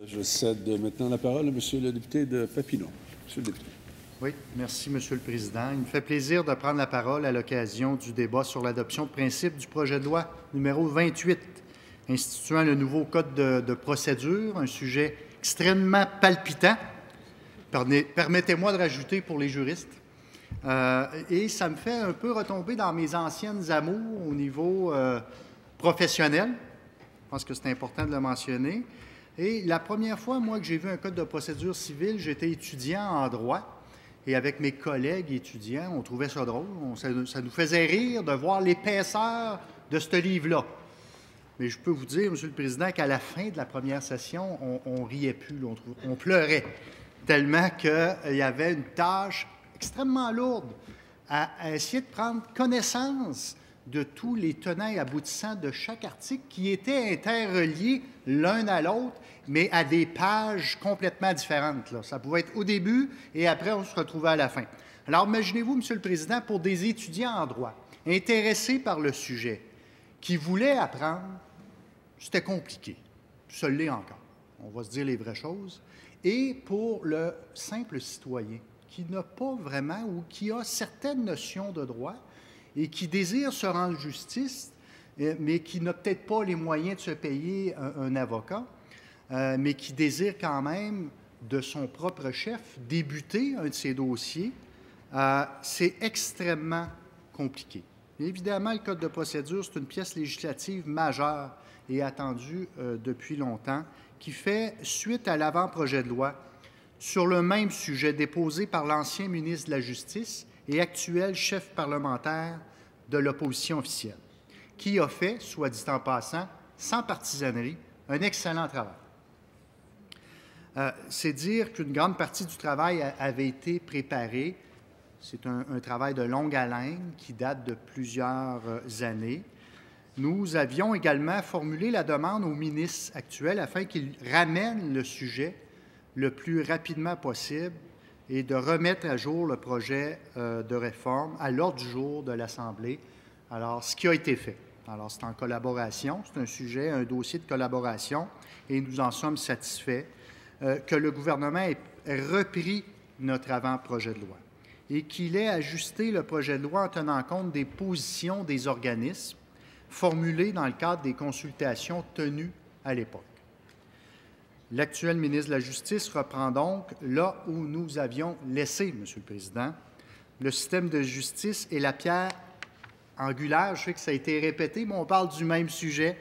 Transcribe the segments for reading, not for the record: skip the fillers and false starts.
Je cède maintenant la parole à Monsieur le député de Papineau. Monsieur le député. Oui, merci, Monsieur le Président. Il me fait plaisir de prendre la parole à l'occasion du débat sur l'adoption de principe du projet de loi numéro 28, instituant le nouveau Code de procédure, un sujet extrêmement palpitant. Permettez-moi de rajouter pour les juristes. Et ça me fait un peu retomber dans mes anciennes amours au niveau professionnel. Je pense que c'est important de le mentionner. Et la première fois, moi, que j'ai vu un code de procédure civile, j'étais étudiant en droit. Et avec mes collègues étudiants, on trouvait ça drôle. Ça nous faisait rire de voir l'épaisseur de ce livre-là. Mais je peux vous dire, Monsieur le Président, qu'à la fin de la première session, on riait plus, là, on pleurait, tellement qu'il y avait une tâche extrêmement lourde à essayer de prendre connaissance de tous les tenants et aboutissants de chaque article qui étaient interreliés l'un à l'autre, mais à des pages complètement différentes, là. Ça pouvait être au début et après, on se retrouvait à la fin. Alors, imaginez-vous, Monsieur le Président, pour des étudiants en droit intéressés par le sujet, qui voulaient apprendre, c'était compliqué. Ça l'est encore. On va se dire les vraies choses. Et pour le simple citoyen qui n'a pas vraiment ou qui a certaines notions de droit et qui désire se rendre justice, mais qui n'a peut-être pas les moyens de se payer un avocat, mais qui désire quand même, de son propre chef, débuter un de ses dossiers, c'est extrêmement compliqué. Évidemment, le Code de procédure, c'est une pièce législative majeure et attendue depuis longtemps, qui fait suite à l'avant-projet de loi sur le même sujet déposé par l'ancien ministre de la Justice et actuel chef parlementaire de l'opposition officielle, qui a fait, soit dit en passant, sans partisanerie, un excellent travail. C'est dire qu'une grande partie du travail avait été préparée. C'est un travail de longue haleine qui date de plusieurs années. Nous avions également formulé la demande au ministre actuel afin qu'il ramène le sujet le plus rapidement possible et de remettre à jour le projet de réforme à l'ordre du jour de l'Assemblée. Alors, ce qui a été fait. Alors, c'est en collaboration, c'est un sujet, un dossier de collaboration, et nous en sommes satisfaits que le gouvernement ait repris notre avant-projet de loi et qu'il ait ajusté le projet de loi en tenant compte des positions des organismes formulées dans le cadre des consultations tenues à l'époque. L'actuel ministre de la Justice reprend donc là où nous avions laissé, Monsieur le Président. Le système de justice est la pierre angulaire. Je sais que ça a été répété, mais on parle du même sujet.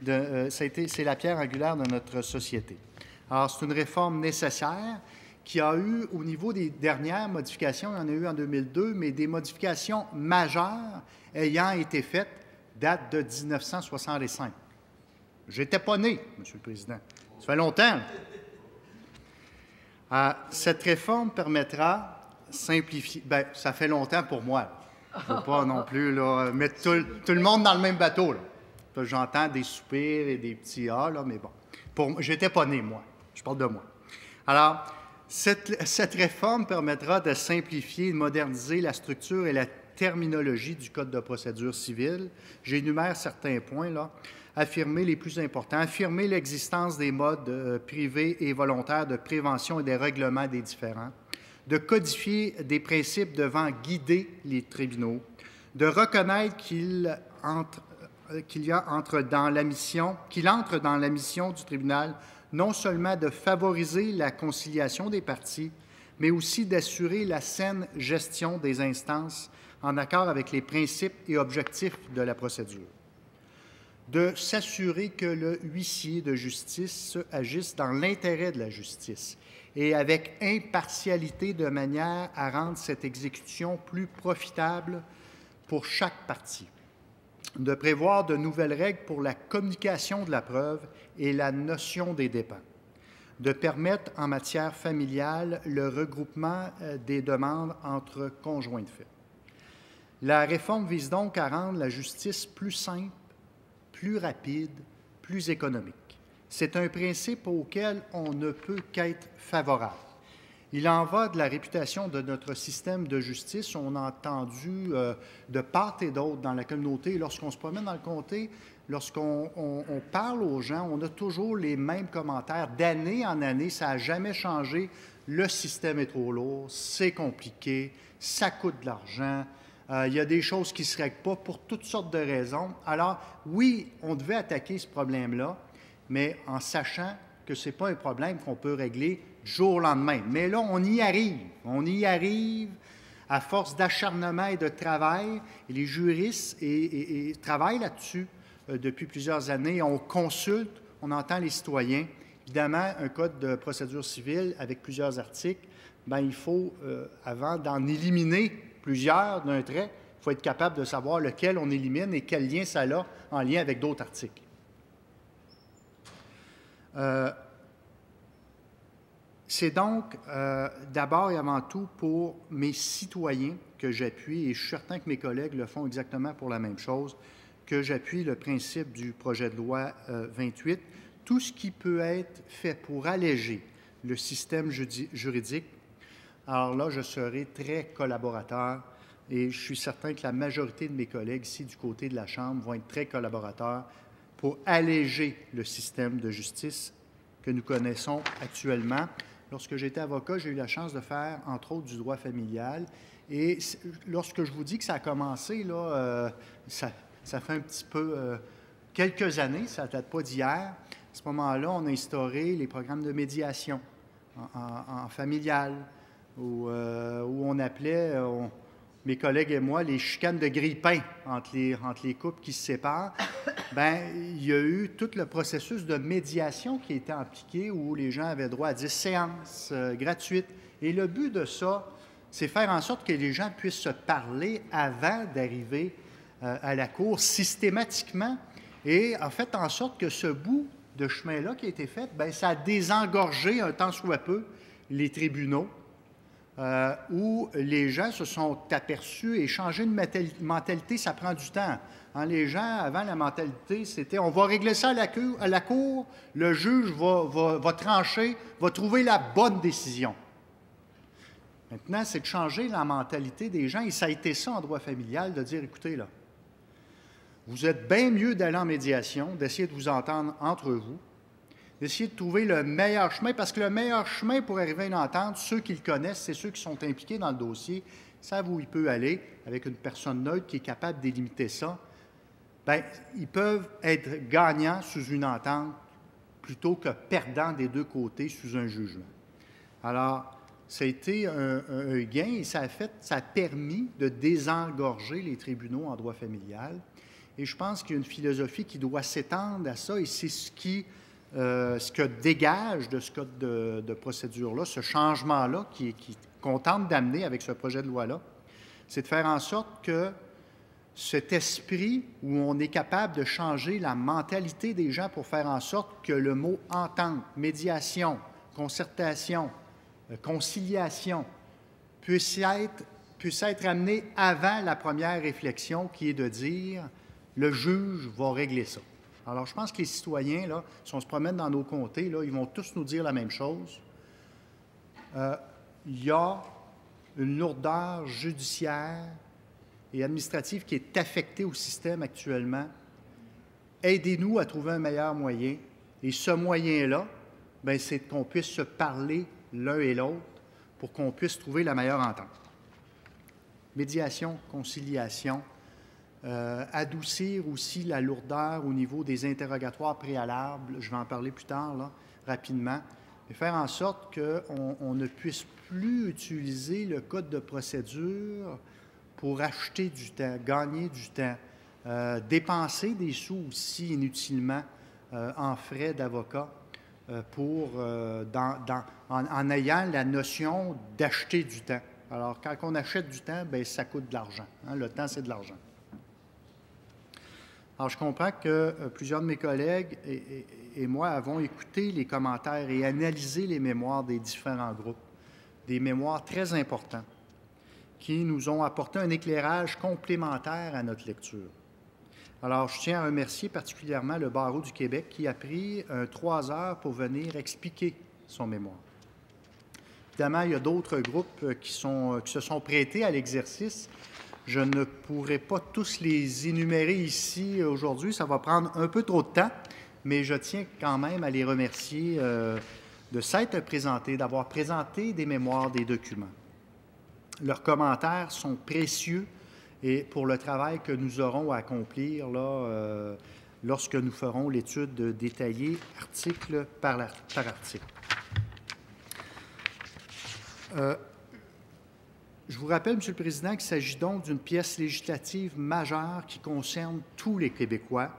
C'est la pierre angulaire de notre société. Alors, c'est une réforme nécessaire qui a eu, au niveau des dernières modifications, il y en a eu en 2002, mais des modifications majeures ayant été faites datent de 1965. J'étais pas né, Monsieur le Président. Ça fait longtemps. Cette réforme permettra de simplifier. Bien, ça fait longtemps pour moi. Je ne veux pas non plus là, mettre tout le monde dans le même bateau. Là. J'entends des soupirs et des petits « ah », là, mais bon. J'étais pas né, moi. Je parle de moi. Alors, cette réforme permettra de simplifier et de moderniser la structure et la terminologie du Code de procédure civile. J'énumère certains points, là. Affirmer les plus importants. Affirmer l'existence des modes privés et volontaires de prévention et des règlements des différends. De codifier des principes devant guider les tribunaux. De reconnaître qu'il entre dans la mission du tribunal non seulement de favoriser la conciliation des parties, mais aussi d'assurer la saine gestion des instances en accord avec les principes et objectifs de la procédure. De s'assurer que le huissier de justice agisse dans l'intérêt de la justice et avec impartialité de manière à rendre cette exécution plus profitable pour chaque partie. De prévoir de nouvelles règles pour la communication de la preuve et la notion des dépens. De permettre en matière familiale le regroupement des demandes entre conjoints de fait. La réforme vise donc à rendre la justice plus simple, plus rapide, plus économique. C'est un principe auquel on ne peut qu'être favorable. Il en va de la réputation de notre système de justice. On a entendu de part et d'autre dans la communauté, lorsqu'on se promène dans le comté, lorsqu'on parle aux gens, on a toujours les mêmes commentaires d'année en année. Ça n'a jamais changé. Le système est trop lourd, c'est compliqué, ça coûte de l'argent. Il y a des choses qui ne se règlent pas pour toutes sortes de raisons. Alors, oui, on devait attaquer ce problème-là, mais en sachant que ce n'est pas un problème qu'on peut régler du jour au lendemain. Mais là, on y arrive. On y arrive à force d'acharnement et de travail. Et les juristes travaillent là-dessus depuis plusieurs années. On consulte, on entend les citoyens. Évidemment, un code de procédure civile avec plusieurs articles, bien, il faut, avant d'en éliminer plusieurs d'un trait, il faut être capable de savoir lequel on élimine et quel lien ça a en lien avec d'autres articles. C'est donc d'abord et avant tout pour mes citoyens que j'appuie, et je suis certain que mes collègues le font exactement pour la même chose, que j'appuie le principe du projet de loi 28. Tout ce qui peut être fait pour alléger le système juridique, alors là, je serai très collaborateur et je suis certain que la majorité de mes collègues ici du côté de la Chambre vont être très collaborateurs pour alléger le système de justice que nous connaissons actuellement. Lorsque j'étais avocat, j'ai eu la chance de faire, entre autres, du droit familial. Et lorsque je vous dis que ça a commencé, là, ça fait un petit peu quelques années, ça ne date pas d'hier. À ce moment-là, on a instauré les programmes de médiation en familial, où on appelait, mes collègues et moi, les chicanes de grille-pain entre les couples qui se séparent. Bien, il y a eu tout le processus de médiation qui a été impliqué, où les gens avaient droit à 10 séances gratuites. Et le but de ça, c'est faire en sorte que les gens puissent se parler avant d'arriver à la cour systématiquement, et en fait en sorte que ce bout de chemin-là qui a été fait, bien, ça a désengorgé un tant soit peu les tribunaux, où les gens se sont aperçus, et changer de mentalité, ça prend du temps. Hein, les gens, avant, la mentalité, c'était on va régler ça à la cour, le juge va trancher, va trouver la bonne décision. Maintenant, c'est de changer la mentalité des gens, et ça a été ça en droit familial, de dire, écoutez, là, vous êtes bien mieux d'aller en médiation, d'essayer de vous entendre entre vous, d'essayer de trouver le meilleur chemin, parce que le meilleur chemin pour arriver à une entente, ceux qui le connaissent, c'est ceux qui sont impliqués dans le dossier, savent où il peut aller, avec une personne neutre qui est capable de délimiter ça. Bien, ils peuvent être gagnants sous une entente plutôt que perdants des deux côtés sous un jugement. Alors, ça a été un gain, et ça a permis de désengorger les tribunaux en droit familial. Et je pense qu'il y a une philosophie qui doit s'étendre à ça, et c'est ce que dégage de ce code de procédure-là, ce changement-là qu'on tente d'amener avec ce projet de loi-là, c'est de faire en sorte que cet esprit où on est capable de changer la mentalité des gens pour faire en sorte que le mot « entente », médiation, concertation, conciliation puisse être amené avant la première réflexion qui est de dire « le juge va régler ça ». Alors, je pense que les citoyens, là, si on se promène dans nos comtés, là, ils vont tous nous dire la même chose. Il y a une lourdeur judiciaire et administrative qui est affectée au système actuellement. Aidez-nous à trouver un meilleur moyen. Et ce moyen-là, bien, c'est qu'on puisse se parler l'un et l'autre pour qu'on puisse trouver la meilleure entente. Médiation, conciliation, adoucir aussi la lourdeur au niveau des interrogatoires préalables, je vais en parler plus tard, là, rapidement, et faire en sorte qu'on ne puisse plus utiliser le code de procédure pour acheter du temps, gagner du temps, dépenser des sous aussi inutilement en frais d'avocat en ayant la notion d'acheter du temps. Alors, quand on achète du temps, bien, ça coûte de l'argent. Hein? Le temps, c'est de l'argent. Alors, je comprends que plusieurs de mes collègues et moi avons écouté les commentaires et analysé les mémoires des différents groupes, des mémoires très importants qui nous ont apporté un éclairage complémentaire à notre lecture. Alors, je tiens à remercier particulièrement le Barreau du Québec qui a pris 3 heures pour venir expliquer son mémoire. Évidemment, il y a d'autres groupes qui se sont prêtés à l'exercice Je ne pourrai pas tous les énumérer ici aujourd'hui. Ça va prendre un peu trop de temps, mais je tiens quand même à les remercier de s'être présentés, d'avoir présenté des mémoires, des documents. Leurs commentaires sont précieux et pour le travail que nous aurons à accomplir là, lorsque nous ferons l'étude détaillée article par article. Je vous rappelle, Monsieur le Président, qu'il s'agit donc d'une pièce législative majeure qui concerne tous les Québécois.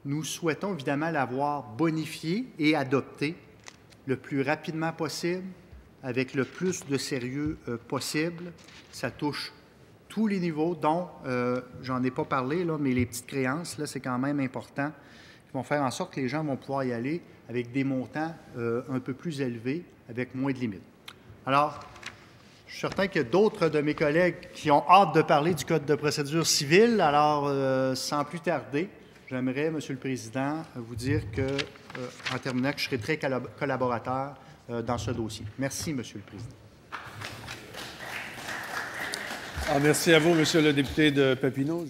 Nous souhaitons évidemment l'avoir bonifiée et adoptée le plus rapidement possible, avec le plus de sérieux possible. Ça touche tous les niveaux, dont, j'en ai pas parlé, là, mais les petites créances, là, c'est quand même important, qui vont faire en sorte que les gens vont pouvoir y aller avec des montants un peu plus élevés, avec moins de limites. Alors, je suis certain qu'il y a d'autres de mes collègues qui ont hâte de parler du Code de procédure civile. Alors, sans plus tarder, j'aimerais, Monsieur le Président, vous dire que, en terminant, que je serai très collaborateur dans ce dossier. Merci, Monsieur le Président. Merci à vous, Monsieur le député de Papineau.